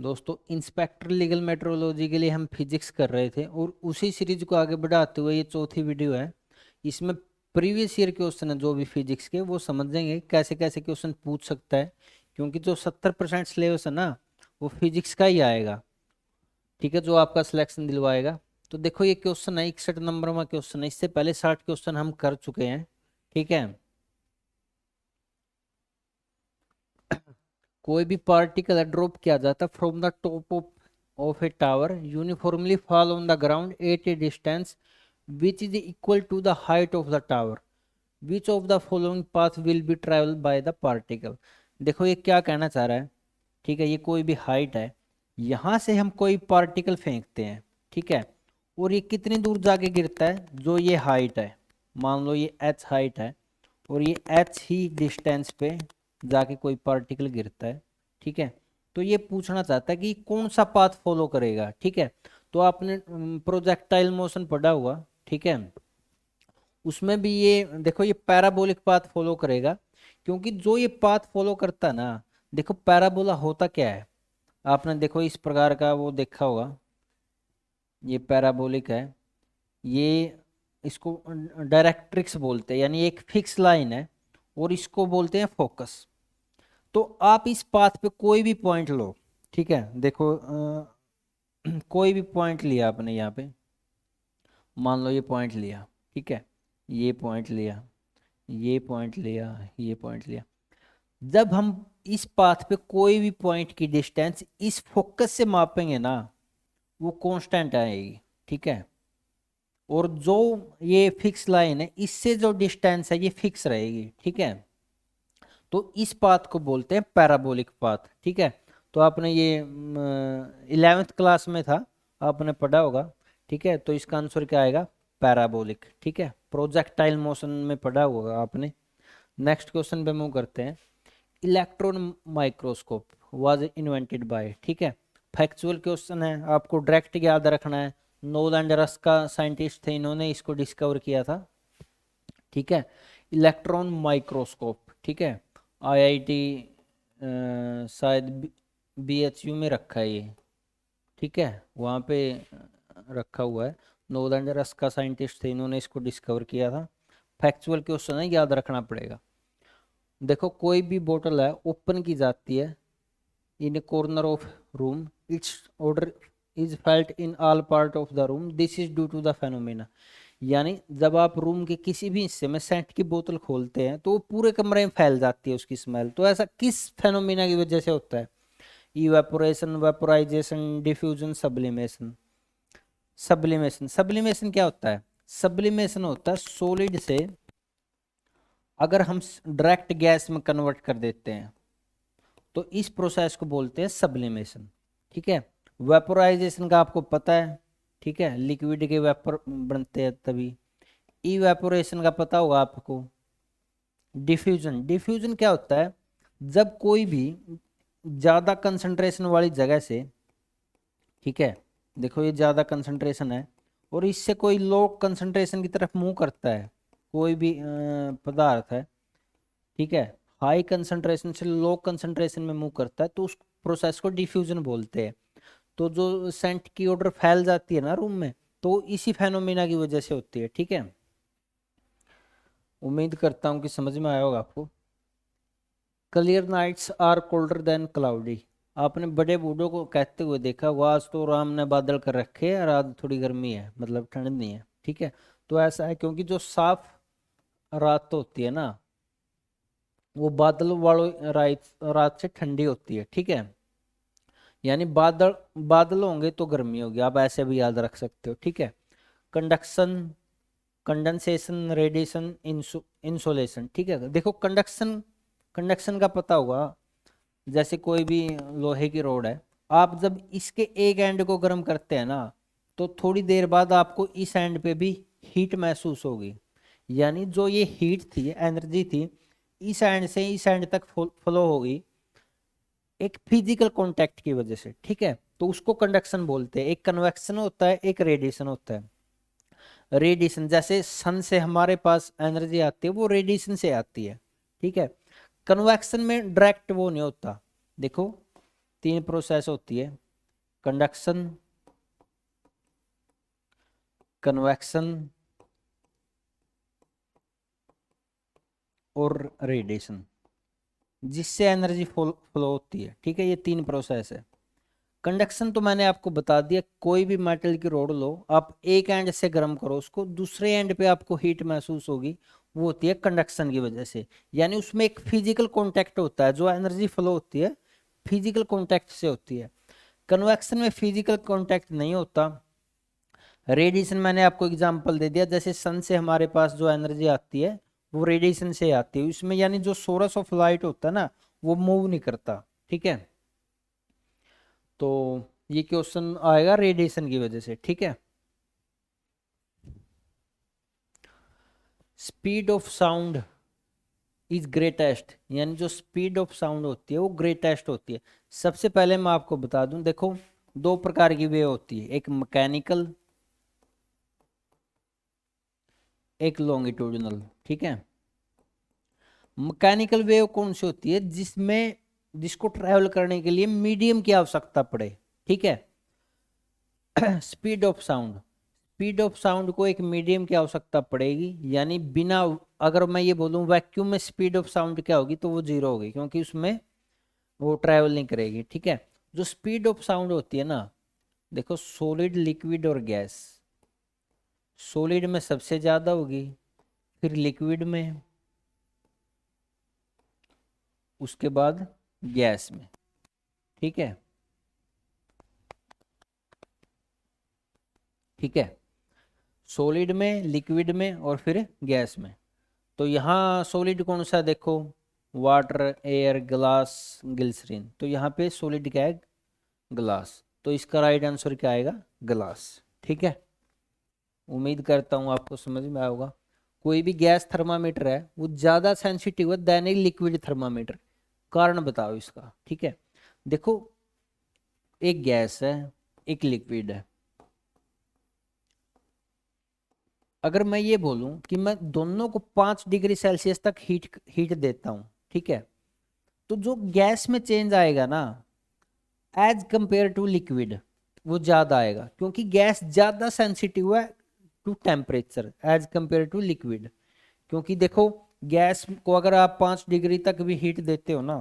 दोस्तों inspector legal metrology के लिए हम फिजिक्स कर रहे थे और उसी सीरीज को आगे बढ़ाते हुए ये चौथी वीडियो है। इसमें प्रीवियस ईयर क्वेश्चन है जो भी फिजिक्स के, वो समझेंगे कैसे कैसे क्वेश्चन पूछ सकता है। क्योंकि जो 70% सिलेबस है ना, वो फिजिक्स का ही आएगा। ठीक है, जो आपका सिलेक्शन दिलवाएगा। तो देखो ये क्वेश्चन है, 61 नंबर का क्वेश्चन है। इससे पहले 60 क्वेश्चन हम कर चुके हैं। ठीक है। कोई भी पार्टिकल ड्रॉप किया जाता from the top of a tower uniformly fall on the ground at a distance which is equal to the height of the tower. Which of the following path will be travel by the particle. देखो ये क्या कहना चाह रहा है। ठीक है, ये कोई भी हाइट है, यहाँ से हम कोई पार्टिकल फेंकते हैं। ठीक है, और ये कितनी दूर जाके गिरता है, जो ये हाइट है, मान लो ये h हाइट है, और ये h ही डिस्टेंस पे जाके कोई पार्टिकल गिरता है। ठीक है, तो ये पूछना चाहता है कि कौन सा पाथ फॉलो करेगा। ठीक है, तो आपने प्रोजेक्टाइल मोशन पढ़ा हुआ। ठीक है, उसमें भी ये देखो ये पैराबोलिक पाथ फॉलो करेगा। क्योंकि जो ये पाथ फॉलो करता है ना, देखो पैराबोला होता क्या है, आपने देखो इस प्रकार का वो देखा होगा। ये पैराबोलिक है, ये इसको डायरेक्ट्रिक्स बोलते हैं, यानी एक फिक्स लाइन है, और इसको बोलते हैं फोकस। तो आप इस पाथ पे कोई भी पॉइंट लो। ठीक है, देखो कोई भी पॉइंट लिया आपने यहाँ पे, मान लो ये पॉइंट लिया। ठीक है, ये पॉइंट लिया, ये पॉइंट लिया, ये पॉइंट लिया। जब हम इस पाथ पे कोई भी पॉइंट की डिस्टेंस इस फोकस से मापेंगे ना, वो कांस्टेंट आएगी। ठीक है, और जो ये फिक्स लाइन है, इससे जो डिस्टेंस है ये फिक्स रहेगी। ठीक है, तो इस पाथ को बोलते हैं पैराबोलिक पाथ। ठीक है, तो आपने ये 11th क्लास में था, आपने पढ़ा होगा। ठीक है, तो इसका आंसर क्या आएगा, पैराबोलिक। ठीक है, प्रोजेक्टाइल मोशन में पढ़ा होगा आपने। नेक्स्ट क्वेश्चन पे मूव करते हैं। Electron microscope was invented by. ठीक है, फैक्चुअल क्वेश्चन है, आपको डायरेक्ट याद रखना है। नोल एंड रस का साइंटिस्ट थे, इन्होंने इसको डिस्कवर किया था। ठीक है, इलेक्ट्रॉन माइक्रोस्कोप। ठीक है, आईआईटी शायद बीएचयू में रखा है ये। ठीक है, वहाँ पे रखा हुआ है। नोल एंड रस का साइंटिस्ट थे, इन्होंने इसको डिस्कवर किया था। फैक्चुअल क्वेश्चन है, याद रखना पड़ेगा। देखो कोई भी बोतल है, ओपन की जाती है in a corner of room, its odour is felt in all part of the room, this is due to the phenomena. यानी जब आप रूम के किसी भी हिस्से में सेंट की बोतल खोलते हैं तो वो पूरे कमरे में फैल जाती है उसकी स्मेल। तो ऐसा किस फेनोमेना की वजह से होता है? Evaporation, vaporisation, diffusion, sublimation. Sublimation, sublimation क्या होता है? सब्लिमेशन होता है सॉलिड से अगर हम डायरेक्ट गैस में कन्वर्ट कर देते हैं, तो इस प्रोसेस को बोलते हैं सब्लिमेशन। ठीक है, वेपोराइजेशन का आपको पता है। ठीक है, लिक्विड के वेपर बनते हैं तभी। इवेपोरेशन का पता होगा आपको। डिफ्यूजन, डिफ्यूजन क्या होता है? जब कोई भी ज्यादा कंसंट्रेशन वाली जगह से, ठीक है, देखो ये ज्यादा कंसंट्रेशन है, और इससे कोई लो कंसंट्रेशन की तरफ मूव करता है, कोई भी पदार्थ है। ठीक है, हाई कंसंट्रेशन से लो कंसंट्रेशन में मूव करता है, तो उस प्रोसेस को डिफ्यूजन बोलते हैं। तो जो सेंट की ऑर्डर फैल जाती है ना रूम में, तो इसी फेनोमेना की वजह से होती है। ठीक है, उम्मीद करता हूँ कि समझ में आया होगा आपको। Clear nights are colder than cloudy. आपने बड़े बूढ़ों को कहते हुए देखा हुआ, आज तो राम ने बादल कर रखे हैं और आज थोड़ी गर्मी है, मतलब ठंड नहीं है। ठीक है, तो ऐसा है क्योंकि जो साफ रात होती है ना, वो बादल वालों रात रात से ठंडी होती है। ठीक है, यानी बादल बादल होंगे तो गर्मी होगी, आप ऐसे भी याद रख सकते हो। ठीक है, कंडक्शन, कंडेंसेशन, रेडिएशन, इंसोलेशन। ठीक है, देखो कंडक्शन, कंडक्शन का पता होगा। जैसे कोई भी लोहे की रोड है, आप जब इसके एक एंड को गर्म करते हैं ना, तो थोड़ी देर बाद आपको इस एंड पे भी हीट महसूस होगी। यानी जो ये हीट थी, एनर्जी थी, इस एंड से इस एंड तक फ्लो होगी, एक फिजिकल कांटेक्ट की वजह से। ठीक है, तो उसको कंडक्शन बोलते हैं। एक कन्वेक्शन होता है, एक रेडिएशन होता है। रेडिएशन जैसे सन से हमारे पास एनर्जी आती है, वो रेडिएशन से आती है। ठीक है, कन्वेक्शन में डायरेक्ट वो नहीं होता। देखो तीन प्रोसेस होती है, कंडक्शन, कन्वेक्शन और रेडिएशन, जिससे एनर्जी फ्लो होती है। ठीक है, ये तीन प्रोसेस है। कंडक्शन तो मैंने आपको बता दिया, कोई भी मेटल की रोड लो, आप एक एंड से गर्म करो उसको, दूसरे एंड पे आपको हीट महसूस होगी, वो होती है कंडक्शन की वजह से। यानी उसमें एक फिजिकल कांटेक्ट होता है, जो एनर्जी फ्लो होती है फिजिकल कांटेक्ट से होती है। कन्वेक्शन में फिजिकल कांटेक्ट नहीं होता। रेडिएशन मैंने आपको एग्जांपल दे दिया, जैसे सन से हमारे पास जो एनर्जी आती है वो रेडिएशन से आती है, उसमें यानी जो सोर्स ऑफ लाइट होता है ना, वो मूव नहीं करता। ठीक है, तो ये क्वेश्चन आएगा रेडिएशन की वजह से। ठीक है, speed of sound is greatest, यानी जो स्पीड ऑफ साउंड होती है वो ग्रेटेस्ट होती है। सबसे पहले मैं आपको बता दूं, देखो दो प्रकार की वेव होती है, एक मैकेनिकल, एक लॉन्गिट्यूडिनल। ठीक है, मैकेनिकल वेव कौन सी होती है, जिसमें जिसको ट्रैवल करने के लिए मीडियम की आवश्यकता पड़े। ठीक है, speed of sound, speed of sound को एक मीडियम की आवश्यकता पड़ेगी, यानी बिना, अगर मैं ये बोलूं वैक्यूम में स्पीड ऑफ साउंड क्या होगी, तो वो जीरो होगी, क्योंकि उसमें वो ट्रैवल नहीं करेगी। ठीक है, जो स्पीड ऑफ साउंड होती है ना, देखो सॉलिड, लिक्विड और गैस, सॉलिड में सबसे ज्यादा होगी, फिर लिक्विड में, उसके बाद गैस में। ठीक है, ठीक है, सॉलिड में, लिक्विड में और फिर गैस में। तो यहाँ सॉलिड कौन सा है, देखो वाटर, एयर, ग्लास, ग्लिसरीन, तो यहाँ पे सॉलिड क्या है, ग्लास, तो इसका राइट आंसर क्या आएगा, ग्लास। ठीक है, उम्मीद करता हूँ आपको समझ में आया होगा। कोई भी गैस थर्मामीटर है वो ज़्यादा सेंसिटिव है देन ए लिक्विड थर्मामीटर, कारण बताओ इसका। ठीक है, देखो एक गैस है, एक लिक्विड है, अगर मैं ये बोलूं कि मैं दोनों को 5 डिग्री सेल्सियस तक हीट हीट देता हूं, ठीक है, तो जो गैस में चेंज आएगा ना एज कंपेयर टू लिक्विड, वो ज्यादा आएगा, क्योंकि गैस ज्यादा सेंसिटिव है to temperature as compare to liquid. क्योंकि देखो गैस को अगर आप 5 डिग्री तक भी हीट देते हो ना,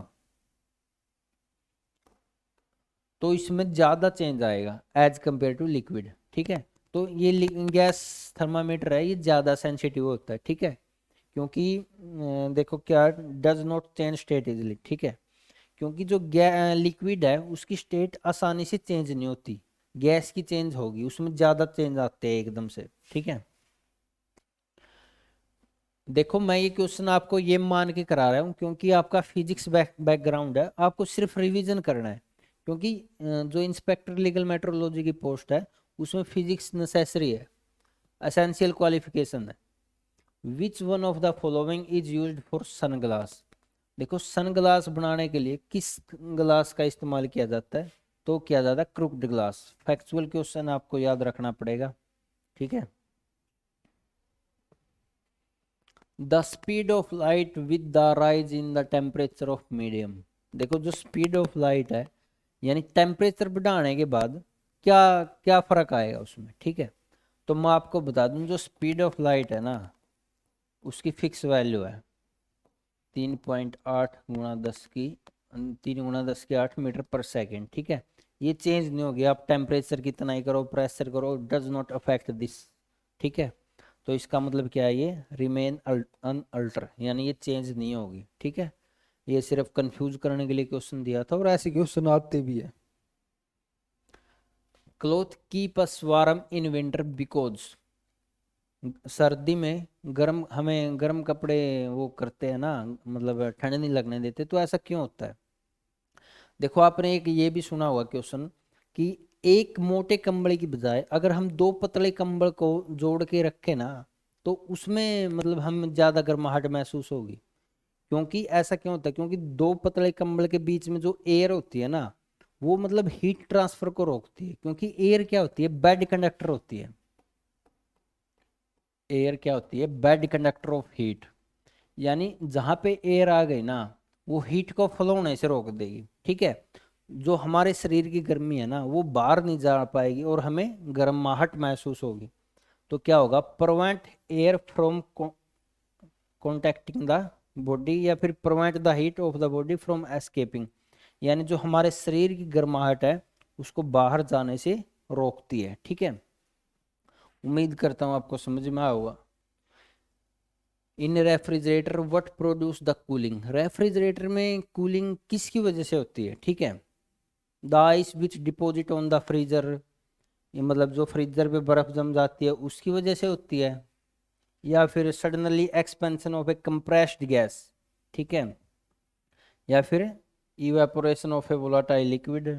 तो इसमें ज्यादा चेंज आएगा एज कंपेयर टू लिक्विड। ठीक है, तो ये गैस थर्मामीटर है, ये ज्यादा सेंसिटिव होता है। ठीक है, क्योंकि देखो क्या, does not change state easily. ठीक है, क्योंकि जो लिक्विड है उसकी स्टेट आसानी से चेंज नहीं होती, गैस की चेंज होगी, उसमें ज्यादा चेंज आते हैं एकदम से। ठीक है, देखो मैं ये क्वेश्चन आपको ये मान के करा रहा हूँ क्योंकि आपका फिजिक्स बैकग्राउंड है, आपको सिर्फ रिवीजन करना है, क्योंकि जो इंस्पेक्टर लीगल मेट्रोलॉजी की पोस्ट है उसमें फिजिक्स नेसेसरी है, एसेंशियल क्वालिफिकेशन है। Which one of the following is used for sunglass, देखो सनग्लास बनाने के लिए किस ग्लास का इस्तेमाल किया जाता है, तो किया जाता है क्रूक्ड ग्लास। फैक्चुअल क्वेश्चन आपको याद रखना पड़ेगा। ठीक है, the speed of light with the rise in the temperature of medium, देखो जो स्पीड ऑफ लाइट है यानी टेम्परेचर बढ़ाने के बाद क्या क्या फर्क आएगा उसमें। ठीक है, तो मैं आपको बता दूं, जो स्पीड ऑफ लाइट है ना उसकी फिक्स वैल्यू है 3.8 गुणा 10 की 3 × 10⁸मीटर पर सेकेंड। ठीक है, ये चेंज नहीं होगी, आप टेम्परेचर कितना ही करो, प्रेशर करो, डज नॉट अफेक्ट दिस। ठीक है, तो इसका मतलब क्या है, ये रिमेन अनअल्टर, यानी ये चेंज नहीं होगी। ठीक है, ये सिर्फ कंफ्यूज करने के लिए क्वेश्चन दिया था, और ऐसे क्वेश्चन आते भी है। Cloth keep us warm in winter because, सर्दी में गर्म, हमें गर्म कपड़े वो करते हैं ना, मतलब ठंड नहीं लगने देते, तो ऐसा क्यों होता है। देखो आपने एक ये भी सुना होगा क्वेश्चन कि एक मोटे कंबल की बजाय अगर हम दो पतले कंबल को जोड़ के रखें ना, तो उसमें मतलब हम ज्यादा गर्माहट महसूस होगी। क्योंकि ऐसा क्यों होता है, क्योंकि दो पतले कंबल के बीच में जो एयर होती है ना, वो मतलब हीट ट्रांसफर को रोकती है, क्योंकि एयर क्या होती है, बेड कंडक्टर होती है। एयर क्या होती है, बेड कंडक्टर ऑफ हीट, यानी जहां पे एयर आ गई ना वो हीट को फ्लो होने से रोक देगी। ठीक है, जो हमारे शरीर की गर्मी है ना वो बाहर नहीं जा पाएगी और हमें गर्माहट महसूस होगी। तो क्या होगा, prevent air from contacting the body, या फिर prevent the heat of the body from escaping, यानी जो हमारे शरीर की गर्माहट है उसको बाहर जाने से रोकती है। ठीक है, उम्मीद करता हूँ आपको समझ में आया होगा। इन refrigerator what produce the cooling, refrigerator में कूलिंग किसकी वजह से होती है? ठीक है, the ice which deposit on the freezer, ये मतलब जो फ्रीजर पे बर्फ जम जाती है उसकी वजह से होती है, या फिर suddenly expansion of A compressed gas, ठीक है, या फिर evaporation of A volatile liquid,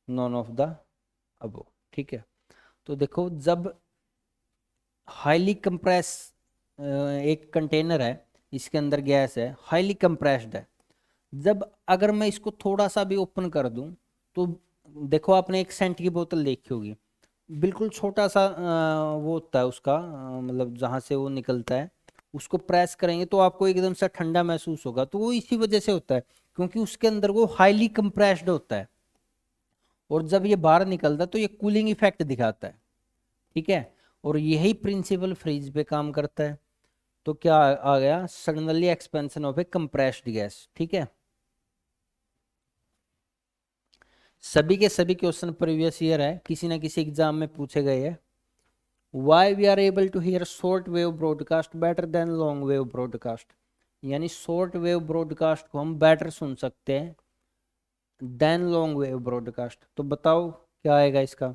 none of the above. ठीक है, तो देखो जब हाईली कंप्रेस एक कंटेनर है, इसके अंदर गैस है, हाईली कंप्रेस्ड है, जब अगर मैं इसको थोड़ा सा भी ओपन कर दूं तो देखो आपने एक सेंट की बोतल देखी होगी, बिल्कुल छोटा सा वो होता है उसका मतलब जहाँ से वो निकलता है, उसको प्रेस करेंगे तो आपको एकदम से ठंडा महसूस होगा। तो वो इसी वजह से होता है क्योंकि उसके अंदर वो हाईली कंप्रेस्ड होता है, और जब ये बाहर निकलता है तो ये कूलिंग इफेक्ट दिखाता है। ठीक है, और यही प्रिंसिपल फ्रीज पे काम करता है। तो क्या आ गया, suddenly expansion of A compressed gas. ठीक है, सभी के सभी क्वेश्चन प्रीवियस ईयर है, किसी ना किसी एग्जाम में पूछे गए हैं। Why we are able to hear short wave broadcast better than long wave broadcast, यानी शॉर्ट वेव ब्रॉडकास्ट को हम बेटर सुन सकते हैं देन लॉन्ग वेव ब्रॉडकास्ट। तो बताओ क्या आएगा इसका?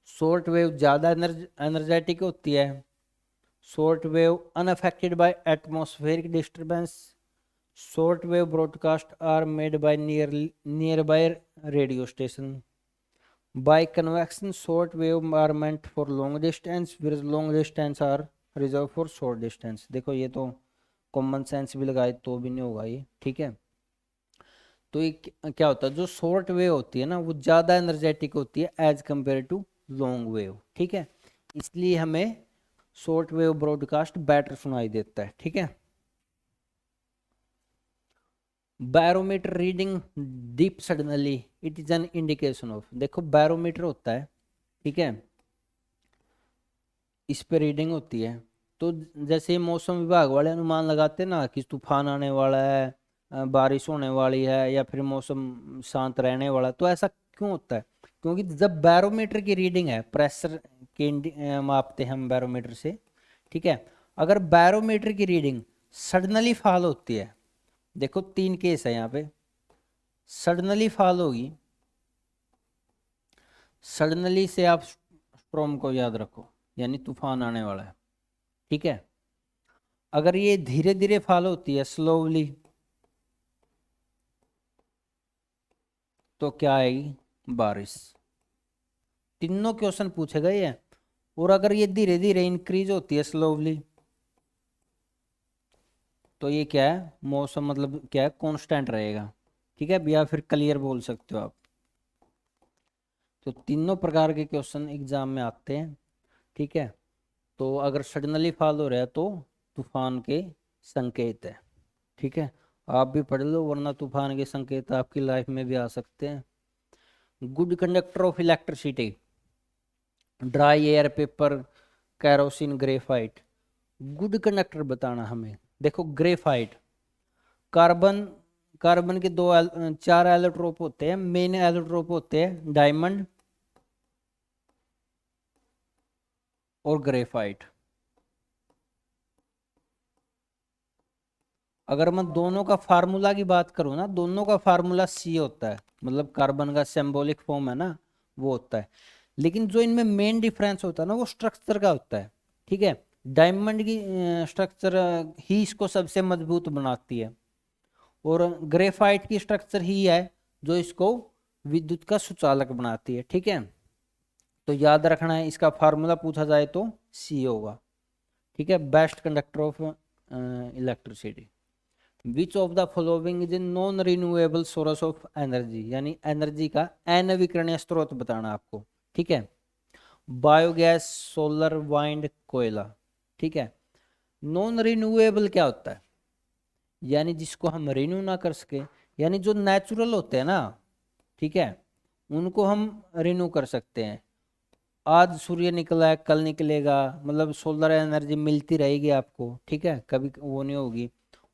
शॉर्ट वेव ज़्यादा एनर्जेटिक होती है, short wave unaffected by atmospheric disturbance, short wave broadcast are made by near by radio station, by convection short wave are meant for long distance whereas long distance are reserved for short distance। देखो ये तो common sense भी लगाए तो भी नहीं होगा ये। ठीक है, तो ये क्या होता है, जो शॉर्ट वेव होती है ना वो ज़्यादा एनर्जेटिक होती है as compare to long wave. ठीक है, इसलिए हमें शॉर्ट वेव ब्रॉडकास्ट बेटर सुनाई देता है। ठीक है, barometer reading deep suddenly it is an indication of, देखो बैरोमीटर होता है, ठीक है, इस पे रीडिंग होती है। तो जैसे मौसम विभाग वाले अनुमान लगाते हैं ना कि तूफान आने वाला है, बारिश होने वाली है, या फिर मौसम शांत रहने वाला है, तो ऐसा क्यों होता है? क्योंकि जब बैरोमीटर की रीडिंग है, प्रेशर के मापते हैं हम बैरोमीटर से, ठीक है, अगर बैरोमीटर की रीडिंग सडनली फॉल होती है, देखो तीन केस है यहाँ पे, सडनली फॉल होगी, सडनली से आप स्ट्रॉम को याद रखो यानी तूफान आने वाला है। ठीक है, अगर ये धीरे धीरे फॉल होती है स्लोवली, तो क्या आएगी? बारिश। तीनों क्वेश्चन पूछे गए हैं। और अगर ये धीरे धीरे इंक्रीज होती है स्लोवली, तो ये क्या है? मौसम मतलब क्या है? कांस्टेंट रहेगा। ठीक है, या फिर क्लियर बोल सकते हो आप। तो तीनों प्रकार के क्वेश्चन एग्जाम में आते हैं। ठीक है, तो अगर सडनली फॉल हो रहा है तो तूफान के संकेत है। ठीक है, आप भी पढ़ लो वरना तूफान के संकेत आपकी लाइफ में भी आ सकते हैं। Good conductor of electricity, dry air, paper, kerosene, graphite. Good conductor बताना हमें। देखो ग्रेफाइट, कार्बन, कार्बन के चार एलोट्रोप होते हैं, मेन एलोट्रोप होते हैं डायमंड और ग्रेफाइट। अगर मैं दोनों का फार्मूला की बात करूँ ना, दोनों का फार्मूला सी होता है, मतलब कार्बन का सिंबॉलिक फॉर्म है ना वो होता है। लेकिन जो इनमें मेन डिफरेंस होता है ना वो स्ट्रक्चर का होता है। ठीक है, डायमंड की स्ट्रक्चर ही इसको सबसे मजबूत बनाती है, और ग्रेफाइट की स्ट्रक्चर ही है जो इसको विद्युत का सुचालक बनाती है। ठीक है, तो याद रखना है, इसका फार्मूला पूछा जाए तो सी होगा। ठीक है, best conductor of electricity. Which of the following is non renewable source of energy, यानी एनर्जी का अनवीकरणीय स्रोत बताना आपको। ठीक है, बायोगैस, सोलर, वाइंड, कोयला। ठीक है, नॉन रिन्यूएबल क्या होता है? यानी जिसको हम रिन्यू ना कर सके, यानी जो नेचुरल होते हैं ना, ठीक है, उनको हम रिन्यू कर सकते हैं। आज सूर्य निकला है, कल निकलेगा, मतलब सोलर एनर्जी मिलती रहेगी आपको, ठीक है, कभी वो नहीं होगी।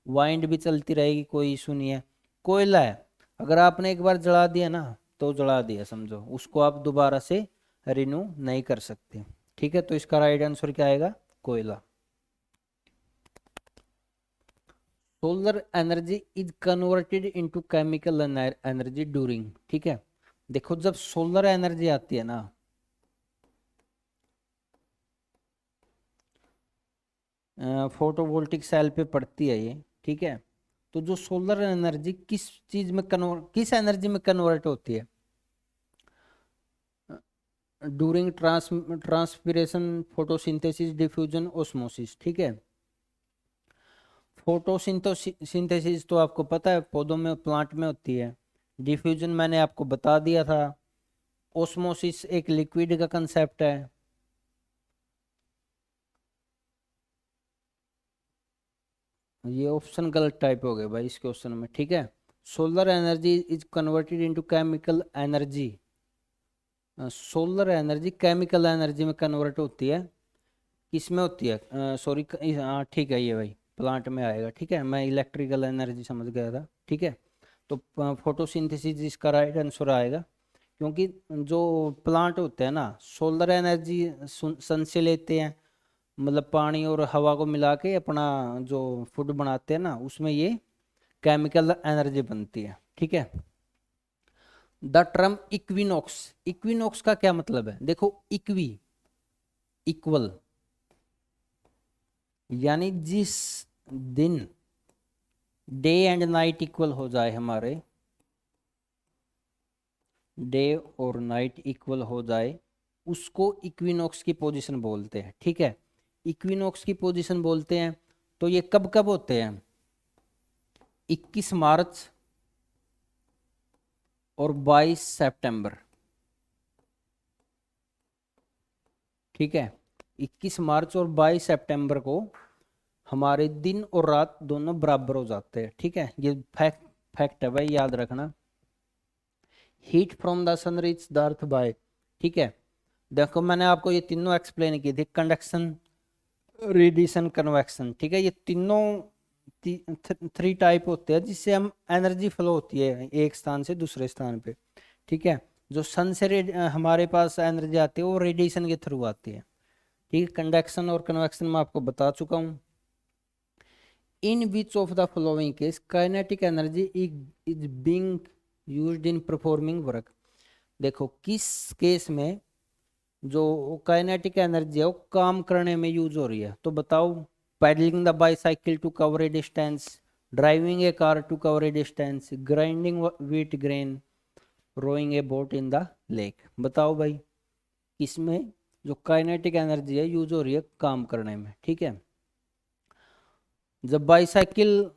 वाइंड भी चलती रहेगी, कोई इशू नहीं है। कोयला है, अगर आपने एक बार जला दिया ना तो जला दिया समझो, उसको आप दोबारा से रिन्यू नहीं कर सकते। ठीक है, तो इसका राइट आंसर क्या आएगा? कोयला। Solar energy is converted into chemical energy during, ठीक है। देखो जब सोलर एनर्जी आती है ना, फोटोवोल्टिक सेल पे पड़ती है ये, ठीक है। तो जो सोलर एनर्जी किस चीज में कन्वर्ट, किस एनर्जी में कन्वर्ट होती है? During transpiration, photosynthesis, diffusion, osmosis, ठीक है। फोटोसिंथेसिस तो आपको पता है पौधों में, प्लांट में होती है। डिफ्यूजन मैंने आपको बता दिया था। ओस्मोसिस एक लिक्विड का कंसेप्ट है। ये ऑप्शन गलत टाइप हो गए भाई इस क्वेश्चन में, ठीक है। Solar energy is converted into chemical energy. Solar energy chemical energy में कन्वर्ट होती है। किस में होती है? सॉरी, हाँ ठीक है, ये भाई प्लांट में आएगा, ठीक है, मैं इलेक्ट्रिकल एनर्जी समझ गया था, ठीक है। तो फोटोसिंथेसिस इसका राइट आंसर आएगा, क्योंकि जो प्लांट होते हैं ना, सोलर एनर्जी सन से लेते हैं, मतलब पानी और हवा को मिला के अपना जो फूड बनाते हैं ना, उसमें ये केमिकल एनर्जी बनती है, ठीक है। द टर्म इक्विनॉक्स, इक्विनॉक्स का क्या मतलब है? देखो इक्वी, इक्वल, यानी जिस दिन डे एंड नाइट इक्वल हो जाए, हमारे डे और नाइट इक्वल हो जाए, उसको इक्विनॉक्स की पोजीशन बोलते हैं, ठीक है। इक्विनॉक्स की पोजीशन बोलते हैं। तो ये कब कब होते हैं? 21 मार्च और 22 सितंबर, ठीक है। 21 मार्च और 22 सितंबर को हमारे दिन और रात दोनों बराबर हो जाते हैं, ठीक है। ये फैक्ट है भाई, याद रखना। Heat from the sun reach the earth by, ठीक है। देखो मैंने आपको ये तीनों एक्सप्लेन की थी, कंडक्शन, रेडिएशन, कन्वेक्शन, ठीक है। ये तीनों थ्री टाइप होते हैं जिससे हम एनर्जी फ्लो होती है एक स्थान से दूसरे स्थान पे, ठीक है। जो सन से हमारे पास एनर्जी आती है वो रेडिएशन के थ्रू आती है, ठीक है। कंडक्शन और कन्वेक्शन मैं आपको बता चुका हूँ। In which of the following case kinetic energy is being used in performing work. देखो किस केस में जो काइनेटिक एनर्जी है वो काम करने में यूज हो रही है, तो बताओ। Paddling the bicycle to cover a distance, driving a car to cover a distance, grinding wheat grain, rowing a boat in the lake. बताओ भाई, इसमें जो काइनेटिक एनर्जी है यूज हो रही है काम करने में, ठीक है। जब बाईसाइकिल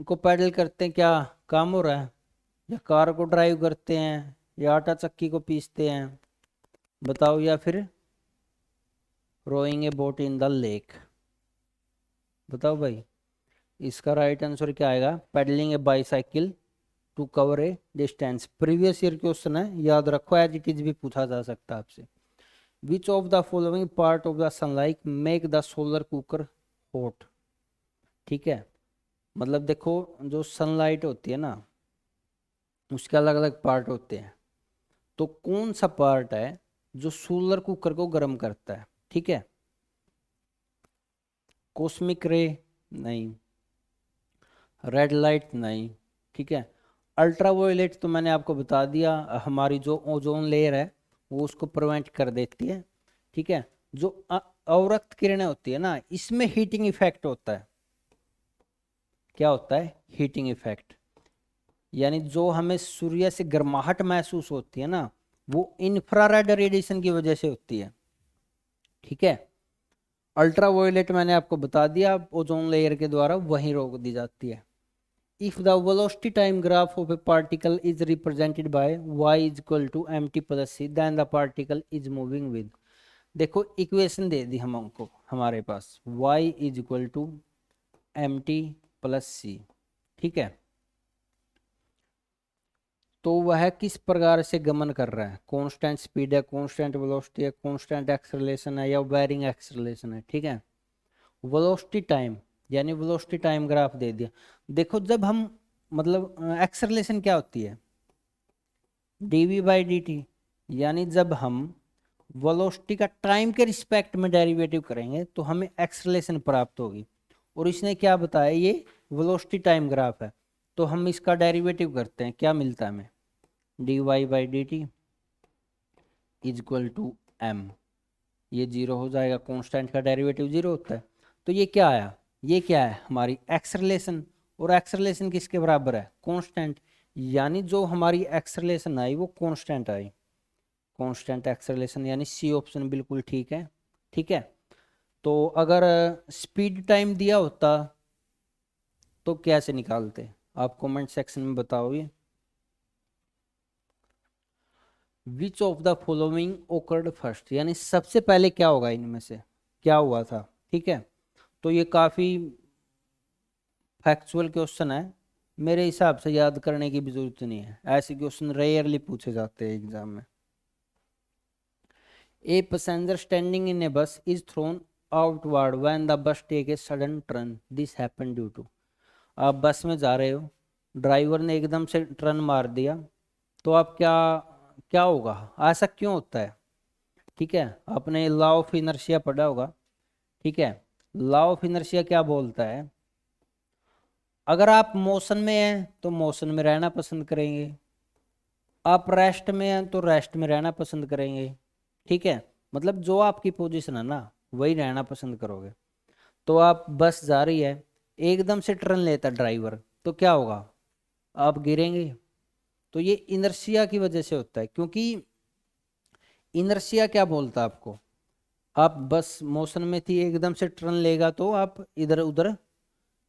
को पैडल करते हैं क्या काम हो रहा है? या कार को ड्राइव करते हैं, या आटा चक्की को पीसते हैं? बताओ, या फिर rowing a boat in the lake? बताओ भाई, इसका राइट आंसर क्या आएगा? Paddling a bicycle to cover a distance. Previous year question है, याद रखो, एज इट इज भी पूछा जा सकता है आपसे। विच of the following part of the sunlight make the solar cooker hot, ठीक है। मतलब देखो, जो सनलाइट होती है ना, उसके अलग अलग पार्ट होते हैं। तो कौन सा पार्ट है जो सोलर कुकर को गर्म करता है, ठीक है। कॉस्मिक रे नहीं, रेड लाइट नहीं, ठीक है। अल्ट्रावायलेट तो मैंने आपको बता दिया, हमारी जो ओजोन लेयर है वो उसको प्रिवेंट कर देती है, ठीक है। जो अवरक्त किरणें होती है ना, इसमें हीटिंग इफेक्ट होता है। क्या होता है? हीटिंग इफेक्ट, यानी जो हमें सूर्य से गर्माहट महसूस होती है ना, वो इंफ्रारेड रेडिएशन की वजह से होती है, ठीक है। अल्ट्रावायलेट मैंने आपको बता दिया, ओजोन लेयर के द्वारा वहीं रोक दी जाती है। If the velocity time graph of a particle is represented by y is equal to mt plus c, then the particle is moving with। देखो इक्वेशन दे दी हम हमको, हमारे पास y is equal to mt plus c, ठीक है। तो वह किस प्रकार से गमन कर रहा है, कांस्टेंट स्पीड है, कांस्टेंट वेलोसिटी है, कांस्टेंट एक्सेलरेशन है या वेरिंग एक्सेलरेशन है। ठीक है, वेलोसिटी टाइम यानी वेलोसिटी टाइम ग्राफ दे दिया। देखो जब हम मतलब एक्सेलरेशन क्या होती है, डीवी बाई डी टी, यानी जब हम वेलोसिटी का टाइम के रिस्पेक्ट में डेरिवेटिव करेंगे तो हमें एक्सेलरेशन प्राप्त होगी। और इसने क्या बताया, ये वेलोसिटी टाइम ग्राफ है, तो हम इसका डेरिवेटिव करते हैं, क्या मिलता है हमें, D Y by D T is equal to M, ये जीरो हो जाएगा, कांस्टेंट का डेरिवेटिव जीरो होता है। तो ये क्या आया, ये क्या है हमारी एक्सेलरेशन, और एक्सेलरेशन किसके बराबर है, कांस्टेंट, यानी जो हमारी एक्सेलरेशन आई वो कांस्टेंट आई, कांस्टेंट एक्सेलरेशन, यानी सी ऑप्शन बिल्कुल ठीक है। ठीक है, तो अगर स्पीड टाइम दिया होता तो कैसे निकालते, आप कमेंट सेक्शन में बताओगे। विच of the following occurred first, यानी सबसे पहले क्या होगा इनमें से, क्या हुआ था। ठीक है, तो ये काफ़ी फैक्चुअल क्वेश्चन है, मेरे हिसाब से याद करने की भी जरूरत नहीं है, ऐसे क्वेश्चन रेयरली पूछे जाते हैं एग्जाम में। A passenger standing in a bus is thrown outward when the bus take a sudden turn, this happen due to, आप बस में जा रहे हो, ड्राइवर ने एकदम से टर्न मार दिया, तो आप क्या क्या होगा, ऐसा क्यों होता है। ठीक है, आपने लॉ ऑफ इनर्शिया पढ़ा होगा। ठीक है, लॉ ऑफ इनर्शिया क्या बोलता है, अगर आप मोशन में हैं तो मोशन में रहना पसंद करेंगे, आप रेस्ट में हैं तो रेस्ट में रहना पसंद करेंगे। ठीक है, मतलब जो आपकी पोजीशन है ना वही रहना पसंद करोगे। तो आप बस जा रही है, एकदम से टर्न लेता ड्राइवर, तो क्या होगा, आप गिरेंगे। तो ये इनर्शिया की वजह से होता है, क्योंकि इनर्शिया क्या बोलता है आपको, आप बस मोशन में थी, एकदम से टर्न लेगा तो आप इधर उधर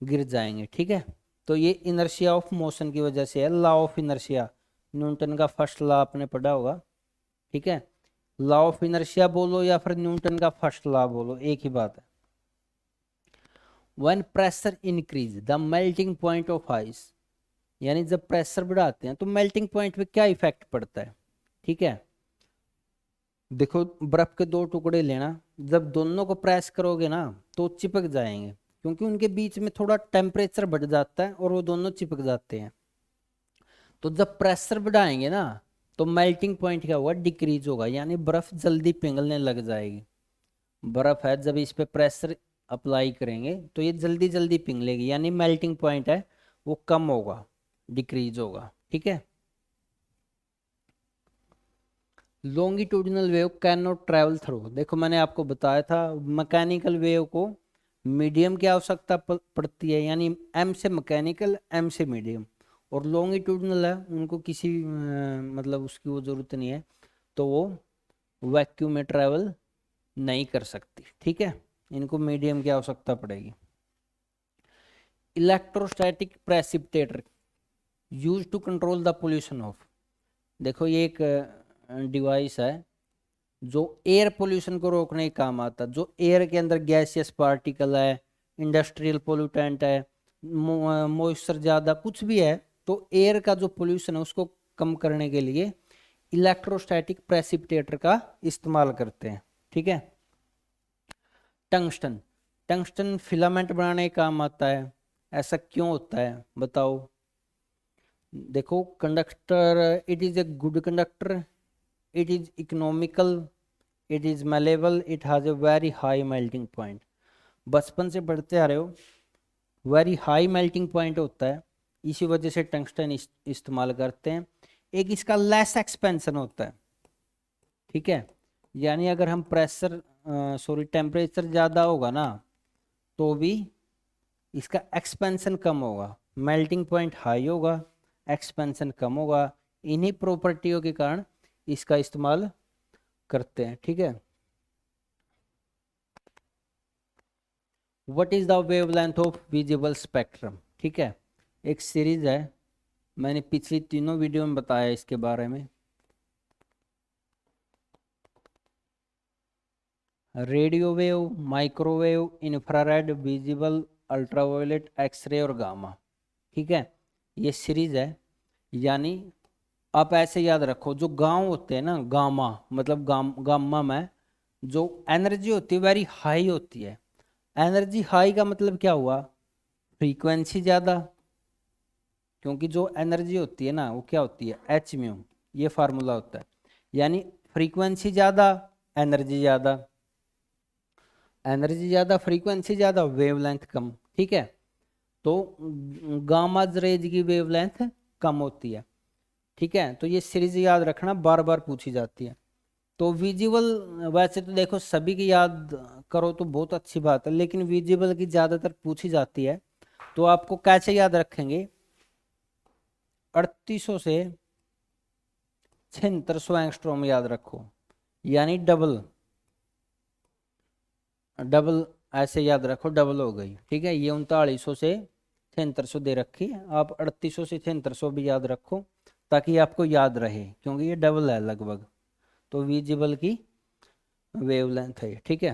गिर जाएंगे। ठीक है, तो ये इनर्शिया ऑफ मोशन की वजह से है, लॉ ऑफ इनर्शिया, न्यूटन का फर्स्ट लॉ आपने पढ़ा होगा। ठीक है, लॉ ऑफ इनर्शिया बोलो या फिर न्यूटन का फर्स्ट लॉ बोलो, एक ही बात है। When pressure increase the melting point of ice, यानी जब प्रेशर बढ़ाते हैं तो मेल्टिंग पॉइंट पे क्या इफेक्ट पड़ता है। ठीक है, देखो बर्फ के दो टुकड़े लेना, जब दोनों को प्रेस करोगे ना तो चिपक जाएंगे, क्योंकि उनके बीच में थोड़ा टेम्परेचर बढ़ जाता है और वो दोनों चिपक जाते हैं। तो जब प्रेशर बढ़ाएंगे ना तो मेल्टिंग पॉइंट क्या होगा, डिक्रीज होगा, यानी बर्फ जल्दी पिघलने लग जाएगी। बर्फ है, जब इस पे प्रेशर अप्लाई करेंगे तो ये जल्दी जल्दी पिघलेगी, यानी मेल्टिंग पॉइंट है वो कम होगा, डिक्रीज होगा। ठीक है, longitudinal wave can not travel through, देखो मैंने आपको बताया था मैकेनिकल वेव को मीडियम की आवश्यकता पड़ती है, यानी एम से मैकेनिकल, एम से मीडियम, और लॉन्गिट्यूडिनल है उनको किसी मतलब उसकी वो जरूरत नहीं है, तो वो वैक्यूम में ट्रैवल नहीं कर सकती। ठीक है, इनको मीडियम की आवश्यकता पड़ेगी। Electrostatic precipitator use to control the pollution of, देखो ये एक डिवाइस है जो एयर पोल्यूशन को रोकने के काम आता है, जो एयर के अंदर गैसियस पार्टिकल है, इंडस्ट्रियल पोल्यूटेंट है, मॉइस्चर ज़्यादा कुछ भी है, तो एयर का जो पोल्यूशन है उसको कम करने के लिए इलेक्ट्रोस्टैटिक प्रेसिपिटेटर का इस्तेमाल करते हैं। ठीक है, टंगस्टन, टंगस्टन फिलामेंट बनाने का काम आता है, ऐसा क्यों होता है बताओ। देखो conductor, it is a good conductor, it is economical, it is malleable, it has a very high melting point, बचपन से पढ़ते आ रहे हो, वेरी हाई मेल्टिंग पॉइंट होता है, इसी वजह से टंगस्टन इस्तेमाल करते हैं। एक इसका लेस एक्सपेंशन होता है। ठीक है, यानी अगर हम प्रेशर सॉरी टेम्परेचर ज़्यादा होगा ना तो भी इसका एक्सपेंशन कम होगा, मेल्टिंग पॉइंट हाई होगा, एक्सपेंशन कम होगा, इन्हीं प्रॉपर्टियों के कारण इसका इस्तेमाल करते हैं। ठीक है, what is the wavelength of visible spectrum, ठीक है, एक सीरीज है, मैंने पिछली तीनों वीडियो में बताया इसके बारे में। Radio wave, microwave, infrared, visible, ultraviolet, X ray और गामा। ठीक है, ये सीरीज है, यानी आप ऐसे याद रखो, जो गांव होते हैं ना, गामा मतलब गामा में जो एनर्जी होती है वेरी हाई होती है। एनर्जी हाई का मतलब क्या हुआ, फ्रीक्वेंसी ज़्यादा, क्योंकि जो एनर्जी होती है ना वो क्या होती है, एच म्यू, ये फार्मूला होता है। यानी फ्रीक्वेंसी ज़्यादा, एनर्जी ज़्यादा, एनर्जी ज़्यादा फ्रीक्वेंसी ज़्यादा, वेवलेंथ कम। ठीक है, तो गामा रेज की वेवलेंथ कम होती है। ठीक है, तो ये सीरीज याद रखना, बार बार पूछी जाती है। तो विजिबल, वैसे तो देखो सभी की याद करो तो बहुत अच्छी बात है, लेकिन विजिबल की ज़्यादातर पूछी जाती है। तो आपको कैसे याद रखेंगे, 3800 से 7600 एंगस्ट्रॉम याद रखो, यानी डबल, डबल ऐसे याद रखो, डबल हो गई। ठीक है, ये 3900 से 7600 दे रखी है, आप 3800 से 7600 भी याद रखो ताकि आपको याद रहे, क्योंकि ये डबल है लगभग। तो विजिबल की वेवलेंथ है। ठीक है,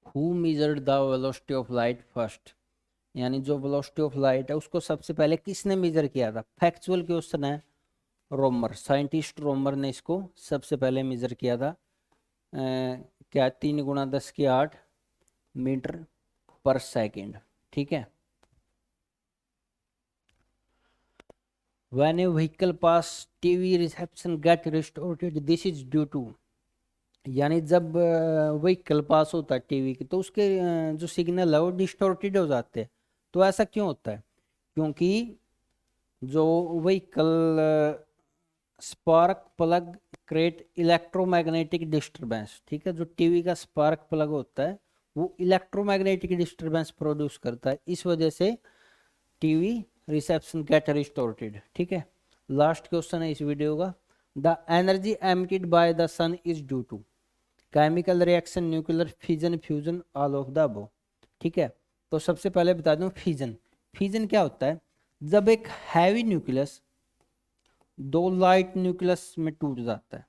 who measured the velocity of light first, यानी जो वेलोसिटी ऑफ लाइट है उसको सबसे पहले किसने मेजर किया था। फैक्चुअल क्वेश्चन है, रोमर, साइंटिस्ट रोमर ने इसको सबसे पहले मेजर किया था। क्या 3 × 10⁸ मीटर पर सेकेंड। ठीक है, when a vehicle pass TV reception get distorted, this is due to, यानी जब व्हीकल पास होता है टीवी की तो उसके जो सिग्नल है वो डिस्टोर्टेड हो जाते हैं। तो ऐसा क्यों होता है, क्योंकि जो vehicle spark plug create electromagnetic disturbance. ठीक है, जो टीवी का स्पार्क प्लग होता है वो इलेक्ट्रोमैग्नेटिक डिस्टरबेंस प्रोड्यूस करता है, इस वजह से टीवी रिसेप्शन गेट डिस्टॉर्टेड। ठीक है, लास्ट क्वेश्चन है इस वीडियो का, the energy emitted by the sun is due to chemical reaction, nuclear fission, fusion, all of the above. ठीक है, तो सबसे पहले बता दूं फिजन। फिजन क्या होता है, जब एक हैवी न्यूक्लियस दो लाइट न्यूक्लियस में टूट जाता है।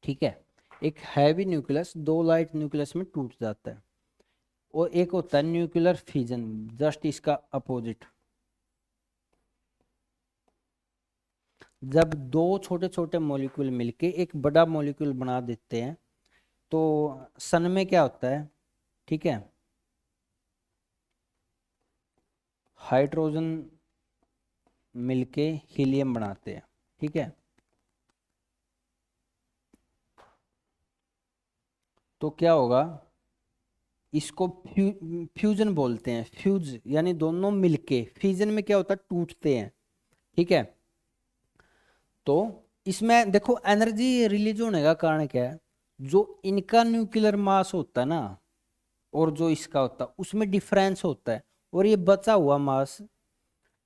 ठीक है, एक हैवी न्यूक्लियस दो लाइट न्यूक्लियस में टूट जाता है, और एक होता है न्यूक्लियर फिजन, जस्ट इसका अपोजिट। जब दो छोटे छोटे मॉलिक्यूल मिलके एक बड़ा मॉलिक्यूल बना देते हैं, तो सन में क्या होता है, ठीक है, हाइड्रोजन मिलके हीलियम बनाते हैं। ठीक है, तो क्या होगा, इसको फ्यूजन बोलते हैं, फ्यूज यानी दोनों मिलके, फिजन में क्या होता है, टूटते हैं। ठीक है, तो इसमें देखो एनर्जी रिलीज होने का कारण क्या है, जो इनका न्यूक्लियर मास होता है ना और जो इसका होता है उसमें डिफरेंस होता है, और ये बचा हुआ मास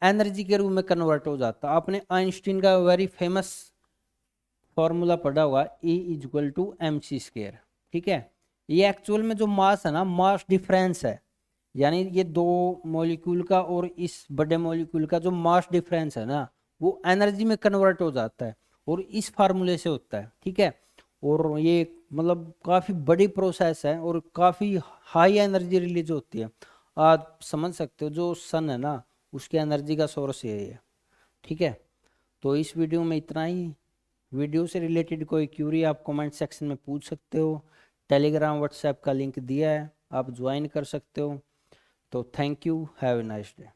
एनर्जी के रूप में कन्वर्ट हो जाता है। आपने आइंस्टीन का वेरी फेमस फॉर्मूला पढ़ा होगा, E = mc²। ठीक है, ये एक्चुअल में जो मास है ना, मास डिफरेंस है, यानी ये दो मॉलिक्यूल का और इस बड़े मॉलिक्यूल का जो मास डिफरेंस है ना वो एनर्जी में कन्वर्ट हो जाता है, और इस फार्मूले से होता है। ठीक है, और ये मतलब काफ़ी बड़ी प्रोसेस है और काफ़ी हाई एनर्जी रिलीज होती है। आप समझ सकते हो, जो सन है ना उसकी एनर्जी का सोर्स यही है। ठीक है, तो इस वीडियो में इतना ही। वीडियो से रिलेटेड कोई क्यूरी आप कमेंट सेक्शन में पूछ सकते हो, टेलीग्राम व्हाट्सएप का लिंक दिया है, आप ज्वाइन कर सकते हो। तो thank you, have a nice day.